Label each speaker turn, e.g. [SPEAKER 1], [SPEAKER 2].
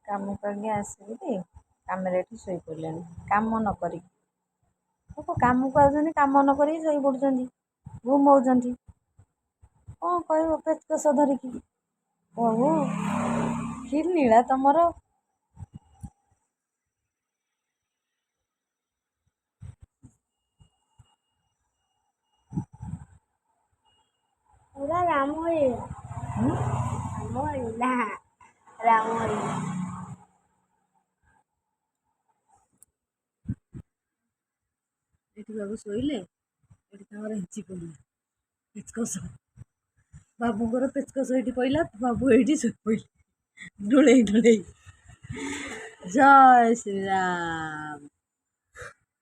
[SPEAKER 1] କାମ କରିକି ଆସିକିରି କାମରେ ଏଠି ଶୋଇପଡ଼ିଲେଣି କାମ ନ କରିକି। ଲୋକ କାମକୁ ଆଉଛନ୍ତି କାମ ନ କରିକି ଶୋଇପଡ଼ୁଛନ୍ତି ଘୁମଉଛନ୍ତି। କ'ଣ କହିବ ପେଚକଷ ଧରିକି। ପ୍ରଭୁ କି ଲୀଳା ତମର।
[SPEAKER 2] ପୁରା ରାମଲୀଳା। ରାମଲୀଳା ରାମଲୀଳା।
[SPEAKER 1] ଏଠି ବାବୁ ଶୋଇଲେ, ଏଠି ତାଙ୍କର ହିଞ୍ଚି ପଡ଼ିଲା ପେଚକଷ। ବାବୁଙ୍କର ପେଚକଷ ଏଇଠି ପଇଲା, ବାବୁ ଏଇଠି ଶୋଇପଇଲେ ଢୁଳେଇ ଢୁଳେଇ। ଜୟ ଶ୍ରୀରାମ।